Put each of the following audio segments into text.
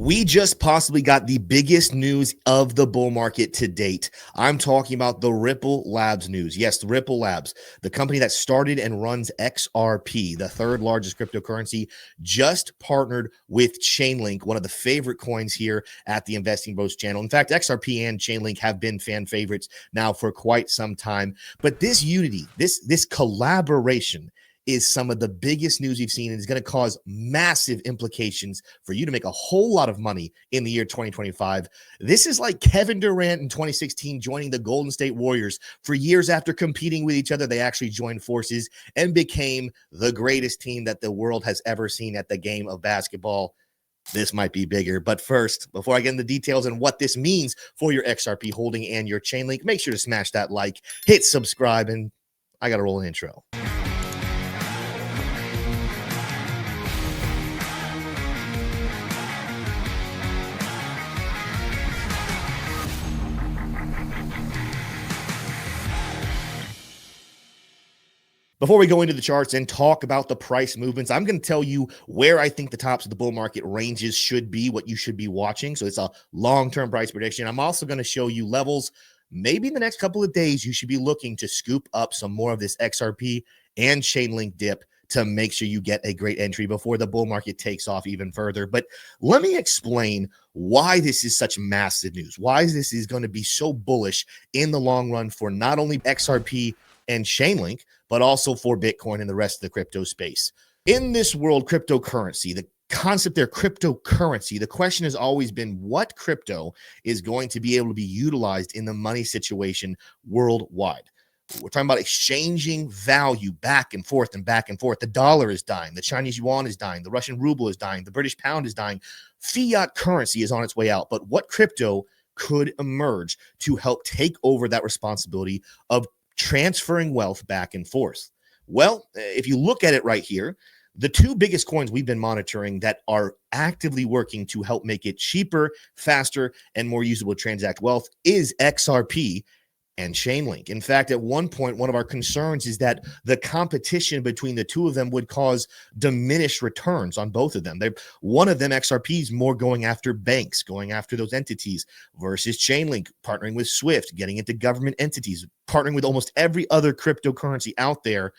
We just possibly got the biggest news of the bull market to date. I'm talking about the Ripple Labs news. Yes, the Ripple Labs, the company that started and runs XRP, the third largest cryptocurrency, just partnered with Chainlink, one of the favorite coins here at the Investing Bros channel. In fact, XRP and Chainlink have been fan favorites now for quite some time. But this unity, this collaboration is some of the biggest news we've seen, and is going to cause massive implications for you to make a whole lot of money in the year 2025. This is like Kevin Durant in 2016 joining the Golden State Warriors. For years after competing with each other, they actually joined forces and became the greatest team that the world has ever seen at the game of basketball. This might be bigger. But first, before I get into the details and what this means for your XRP holding and your Chainlink, make sure to smash that like, hit subscribe, and I got to roll an intro. Before we go into the charts and talk about the price movements, I'm going to tell you where I think the tops of the bull market ranges should be, what you should be watching. So it's a long-term price prediction. I'm also going to show you levels. Maybe in the next couple of days, you should be looking to scoop up some more of this XRP and Chainlink dip to make sure you get a great entry before the bull market takes off even further. But let me explain why this is such massive news, why this is going to be so bullish in the long run for not only XRP and Chainlink, but also for Bitcoin and the rest of the crypto space. In this world, cryptocurrency, the concept there, cryptocurrency, the question has always been what crypto is going to be able to be utilized in the money situation worldwide. We're talking about exchanging value back and forth and back and forth. The dollar is dying. The Chinese yuan is dying. The Russian ruble is dying. The British pound is dying. Fiat currency is on its way out. But what crypto could emerge to help take over that responsibility of transferring wealth back and forth? Well, if you look at it right here, the two biggest coins we've been monitoring that are actively working to help make it cheaper, faster, and more usable to transact wealth is XRP and Chainlink. In fact, at one point, one of our concerns is that the competition between the two of them would cause diminished returns on both of them. One of them, XRP, is more going after banks, going after those entities, versus Chainlink, partnering with Swift, getting into government entities, partnering with almost every other cryptocurrency out there.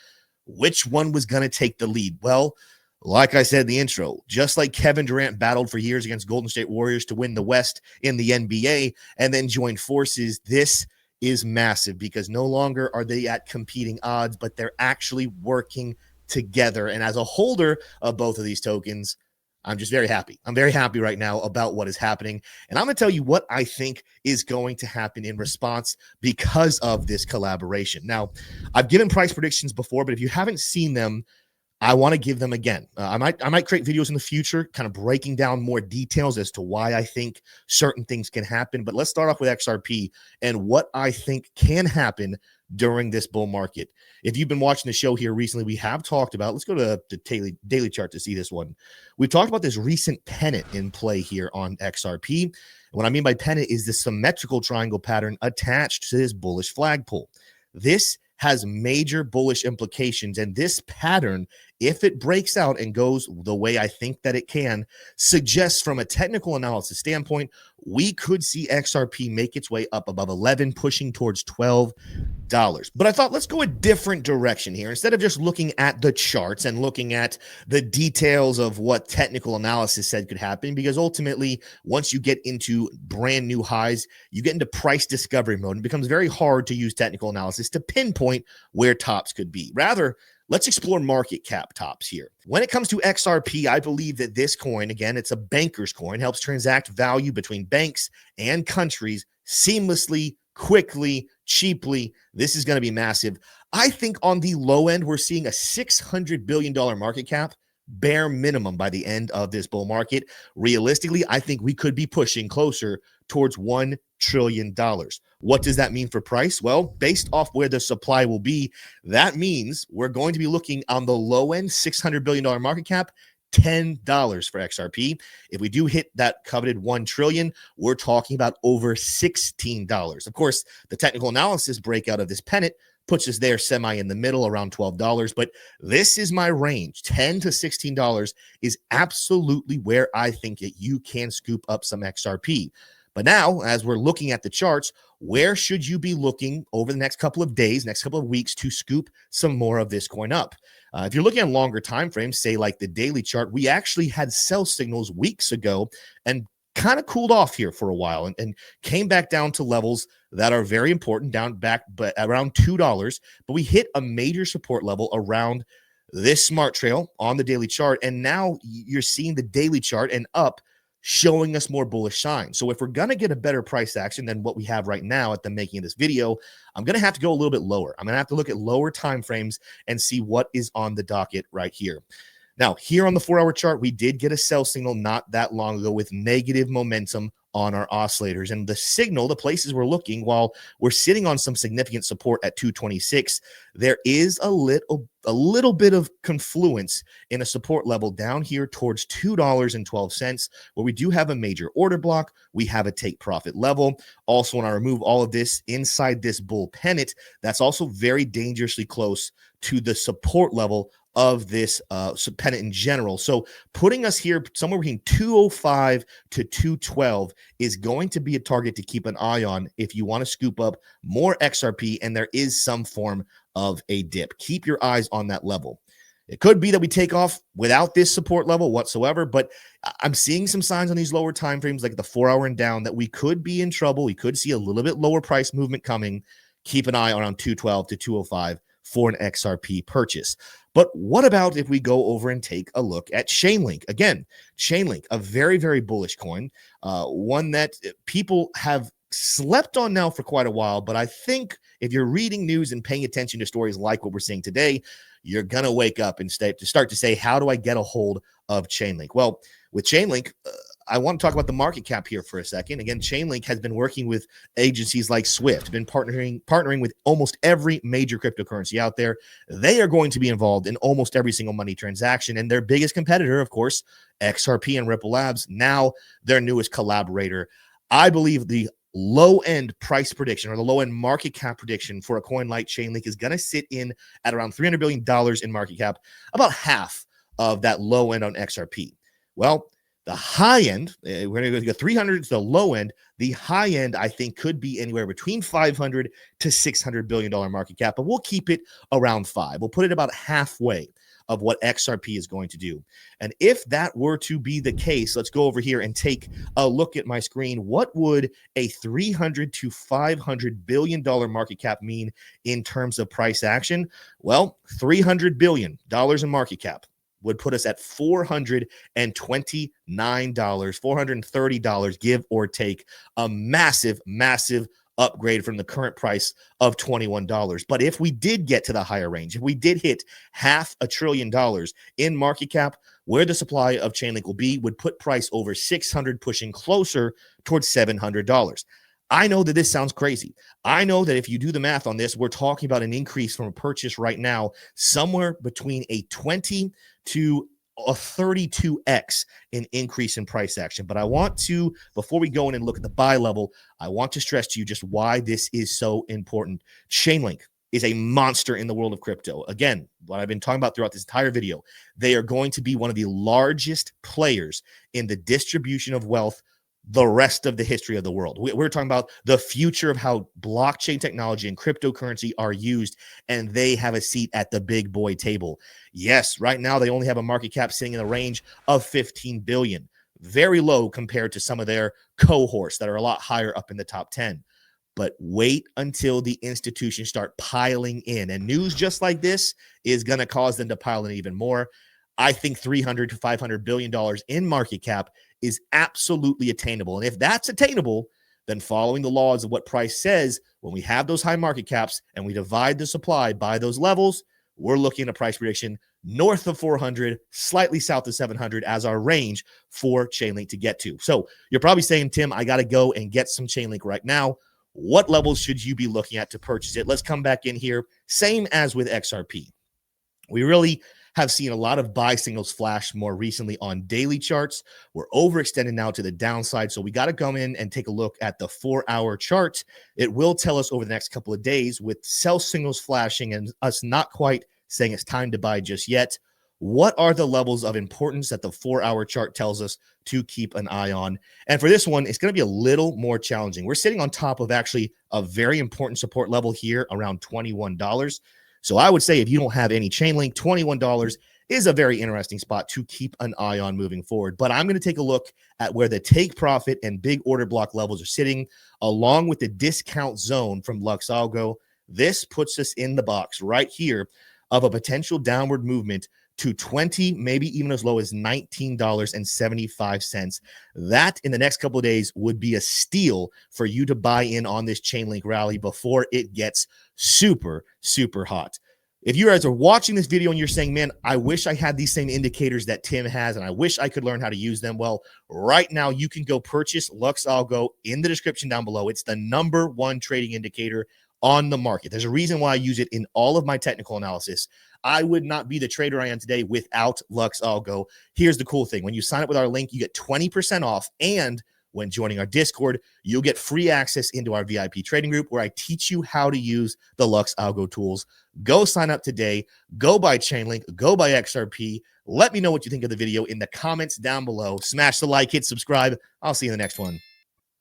Which one was going to take the lead? Well, like I said in the intro, just like Kevin Durant battled for years against Golden State Warriors to win the West in the NBA and then joined forces, this is massive because no longer are they at competing odds, but they're actually working together. And as a holder of both of these tokens, I'm just very happy. I'm very happy right now about what is happening. And I'm going to tell you what I think is going to happen in response because of this collaboration. Now, I've given price predictions before, but if you haven't seen them, I want to give them again. I might create videos in the future kind of breaking down more details as to why I think certain things can happen. But let's start off with XRP and what I think can happen during this bull market. If you've been watching the show here recently, we have talked about, let's go to the daily chart to see this one. We've talked about this recent pennant in play here on XRP. And what I mean by pennant is the symmetrical triangle pattern attached to this bullish flagpole. This has major bullish implications, and this pattern, if it breaks out and goes the way I think that it can, suggests from a technical analysis standpoint, we could see XRP make its way up above 11, pushing towards $12. But I thought, let's go a different direction here. Instead of just looking at the charts and looking at the details of what technical analysis said could happen, because ultimately, once you get into brand new highs, you get into price discovery mode. It becomes very hard to use technical analysis to pinpoint where tops could be. Rather, let's explore market cap tops here. When it comes to XRP, I believe that this coin, again, it's a banker's coin, helps transact value between banks and countries seamlessly, quickly, cheaply. This is going to be massive. I think on the low end, we're seeing a $600 billion market cap, bare minimum, by the end of this bull market. Realistically, I think we could be pushing closer towards $1 trillion. What does that mean for price? Well, based off where the supply will be, that means we're going to be looking on the low end, $600 billion market cap, $10 for XRP. If we do hit that coveted 1 trillion, we're talking about over $16. Of course, the technical analysis breakout of this pennant puts us there semi in the middle around $12. But this is my range. $10 to $16 is absolutely where I think that you can scoop up some XRP. But now, as we're looking at the charts, where should you be looking over the next couple of days, next couple of weeks to scoop some more of this coin up? If you're looking at longer time frames, say like the daily chart, we actually had sell signals weeks ago and kind of cooled off here for a while and came back down to levels that are very important, down back but around $2. But we hit a major support level around this smart trail on the daily chart. And now you're seeing the daily chart and up showing us more bullish signs. So if we're going to get a better price action than what we have right now at the making of this video, I'm going to have to go a little bit lower. I'm going to have to look at lower time frames and see what is on the docket right here. Now, here on the 4-hour chart, we did get a sell signal not that long ago with negative momentum on our oscillators. And the signal, the places we're looking, while we're sitting on some significant support at 226, there is a little bit of confluence in a support level down here towards $2.12, where we do have a major order block. We have a take profit level. Also, when I remove all of this inside this bull pennant, that's also very dangerously close to the support level of this pennant in general. So putting us here somewhere between 205 to 212 is going to be a target to keep an eye on if you want to scoop up more XRP and there is some form of a dip. Keep your eyes on that level. It could be that we take off without this support level whatsoever, but I'm seeing some signs on these lower time frames, like the 4-hour and down, that we could be in trouble. We could see a little bit lower price movement coming. Keep an eye on around 212 to 205 for an XRP purchase. But what about if we go over and take a look at Chainlink? Again, Chainlink, a very, very bullish coin, one that people have slept on now for quite a while. But I think if you're reading news and paying attention to stories like what we're seeing today, you're going to wake up and start to say, how do I get a hold of Chainlink? Well, with Chainlink, I want to talk about the market cap here for a second. Again, Chainlink has been working with agencies like Swift, been partnering with almost every major cryptocurrency out there. They are going to be involved in almost every single money transaction. And their biggest competitor, of course, XRP and Ripple Labs, now their newest collaborator. I believe the low-end price prediction or the low-end market cap prediction for a coin like Chainlink is going to sit in at around $300 billion in market cap, about half of that low end on XRP. Well, the high end, we're going to go 300 to the low end. The high end, I think, could be anywhere between $500 to $600 billion market cap, but we'll keep it around 5. We'll put it about halfway of what XRP is going to do. And if that were to be the case, let's go over here and take a look at my screen. What would a $300 to $500 billion market cap mean in terms of price action? Well, $300 billion in market cap would put us at $429, $430, give or take, a massive, massive upgrade from the current price of $21. But if we did get to the higher range, if we did hit $500 billion in market cap, where the supply of Chainlink will be would put price over $600, pushing closer towards $700. I know that this sounds crazy. I know that if you do the math on this, we're talking about an increase from a purchase right now, somewhere between a 20 to a 32x in increase in price action. But I want to, before we go in and look at the buy level, I want to stress to you just why this is so important. Chainlink is a monster in the world of crypto. Again, what I've been talking about throughout this entire video, they are going to be one of the largest players in the distribution of wealth the rest of the history of the world. We're talking about the future of how blockchain technology and cryptocurrency are used, and they have a seat at the big boy table. Yes, right now they only have a market cap sitting in the range of 15 billion. Very low compared to some of their cohorts that are a lot higher up in the top 10. But wait until the institutions start piling in, and news just like this is going to cause them to pile in even more. I think $300 to $500 billion in market cap is absolutely attainable. And if that's attainable, then following the laws of what price says, when we have those high market caps and we divide the supply by those levels, we're looking at a price prediction north of 400, slightly south of 700 as our range for Chainlink to get to. So you're probably saying, Tim, I got to go and get some Chainlink right now. What levels should you be looking at to purchase it? Let's come back in here. Same as with XRP. We really have seen a lot of buy signals flash more recently on daily charts. We're overextended now to the downside. So we got to come in and take a look at the 4-hour chart. It will tell us over the next couple of days, with sell signals flashing and us not quite saying it's time to buy just yet, what are the levels of importance that the 4-hour chart tells us to keep an eye on? And for this one, it's going to be a little more challenging. We're sitting on top of actually a very important support level here around $21. So I would say if you don't have any Chainlink, $21 is a very interesting spot to keep an eye on moving forward. But I'm going to take a look at where the take profit and big order block levels are sitting, along with the discount zone from Lux Algo. This puts us in the box right here of a potential downward movement to 20, maybe even as low as $19.75. That in the next couple of days would be a steal for you to buy in on this Chainlink rally before it gets super, super hot. If you guys are watching this video and you're saying, man, I wish I had these same indicators that Tim has, and I wish I could learn how to use them. Well, right now you can go purchase Lux Algo in the description down below. It's the #1 trading indicator on the market. There's a reason why I use it in all of my technical analysis. I would not be the trader I am today without Lux Algo. Here's the cool thing. When you sign up with our link, you get 20% off. And when joining our Discord, you'll get free access into our VIP trading group where I teach you how to use the Lux Algo tools. Go sign up today. Go buy Chainlink. Go buy XRP. Let me know what you think of the video in the comments down below. Smash the like, hit subscribe. I'll see you in the next one.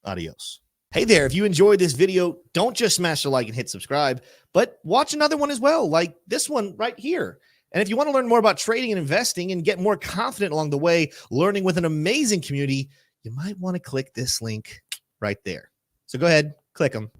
Adios. Hey there, if you enjoyed this video, don't just smash the like and hit subscribe, but watch another one as well, like this one right here. And if you want to learn more about trading and investing and get more confident along the way, learning with an amazing community, you might want to click this link right there. So go ahead, click them.